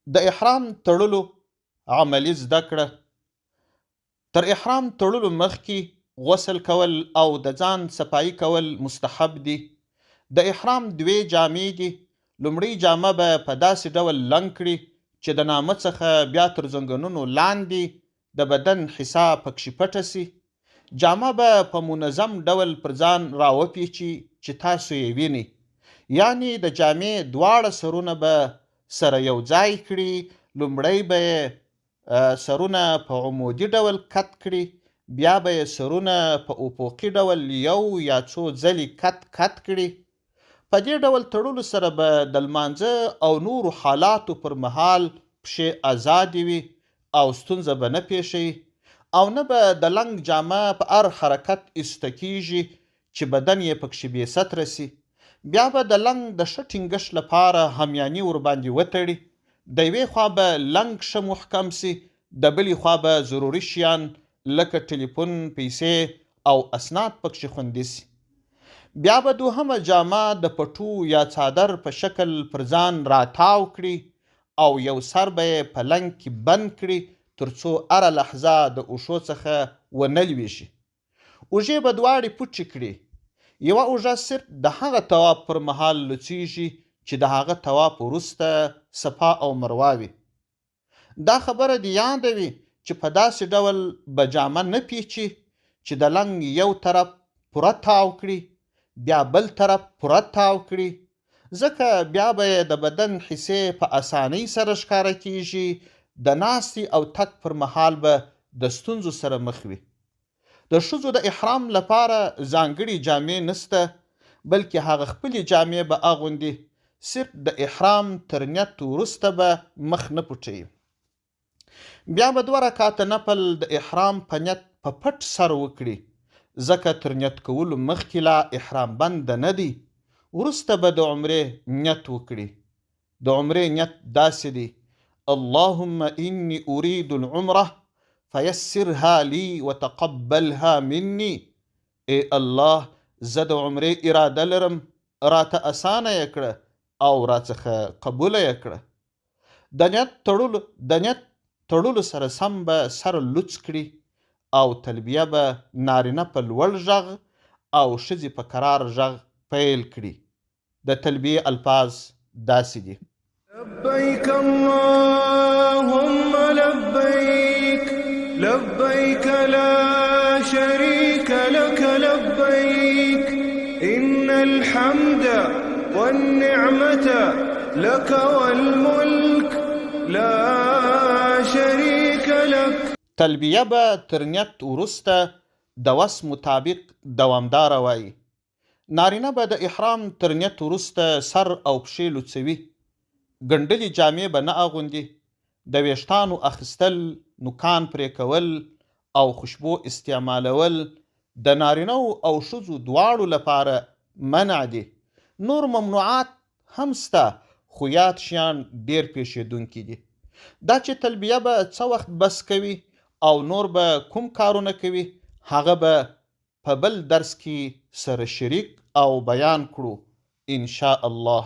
د احرام تړلو عملی زده کړه. تر احرام تړلو مخکې غسل کول او د ځان صفایي کول مستحب دي. د احرام دوې جامې دي. لومړۍ جامه به په داسې ډول لنګ کړي چې د نامه څخه بیا تر زنګنونو لاندې د بدن حصه پکښې پټه سي. جامه به په منظم ډول پر ځان راوپیچي چې تاسو یې وینئ. یعنی د جامې دواړه سرونه به سره یو ځای کړي. لومړی به یې سرونه په عمودي ډول کت کړي، بیا به یې سرونه په افقي ډول یو یا څو ځلې کت کړي. په دې ډول تړلو سره به د لمانځه او نورو حالاتو پر مهال پښې ازادې وي او ستونزه به نه پیښوي، او نه به د لنګ جامه په هر حرکت ایسته کیږي چې بدن یې پکښې بې ستره سي. بیا به د لنګ د ښه ټینګښت لپاره همیاني ورباندې وتړي. د یوې خوا به لنګ ښه محکم سي، د بلې خوا به ضروري شیان لکه ټلیفون، پیسې او اسناد پکښې خوندي سي. بیا به دوهمه جامه د پټو یا څادر په شکل پر ځان راتاو کړي او یو سر به یې په لنګ کې بند کړي تر څو هره لحظه د اوښو څخه ونه لویږي. اوږې به دواړې پوټې کړي. یوه اوږه صرف د هغه طواف پر مهال لڅیږي چې د هغه طواف وروسته صفا او مروه وي. دا خبره دې یاده وي چې په داسې ډول به جامه نه پیچي چې د لنګ یو طرف پوره تاو کړي بیا بل طرف پوره تاو کړي، ځکه بیا به یې د بدن حصې په اسانۍ سره ښکاره کیږي. د ناستې او تګ پر مهال به د ستونزو سره مخ وي. د ښځو د احرام لپاره ځانګړي جامې نسته، بلکې هغه خپلې جامې به اغوندي. صرف د احرام تر نیت وروسته به مخ نه پټوي. بیا به 2 رکعاته نفل د احرام په نیت په پټ سر وکړي، ځکه تر نیت کولو مخکې لا احرام بند نه دی. وروسته به د عمرې نیت وکړي. د عمرې نیت داسې دی: اللهم إني أريد العمره فيسرها لي وتقبلها مني. ای الله، زه د عمرې اراده لرم، راته اسانه یې کړه او راڅخه قبوله یې کړه. د نیت تړلو سره سم به سر لوڅ کړي او تلبیه به نارینه په لوړ غږ او ښځې په کرار غږ پیل کړي. د تلبیې الفاظ داسې دي: لبیک اللهم لبیک، لبیک لا شریک لک لبیک، ان الحمد والنعمة لك والملك لا شریک لک. تلبیه به تر نیت وروسته د وس مطابق دوامداره وایي. نارینه به د احرام تر نیت وروسته سر او پښې لوڅوي. ګنډلې جامې به نه اغوندي. د ویښتانو اخیستل، نوکان پرې کول او خوشبو استعمالول د نارینه او ښځو دواړو لپاره منع دي. نور ممنوعات هم سته، خو یاد شیان ډیر پیښیدونکي دي. دا چې تلبیه به څه وخت بس کوي او نور به کوم کارونه کوي، هغه به په بل درس کې سره شریک او بیان کړو ان شاء الله.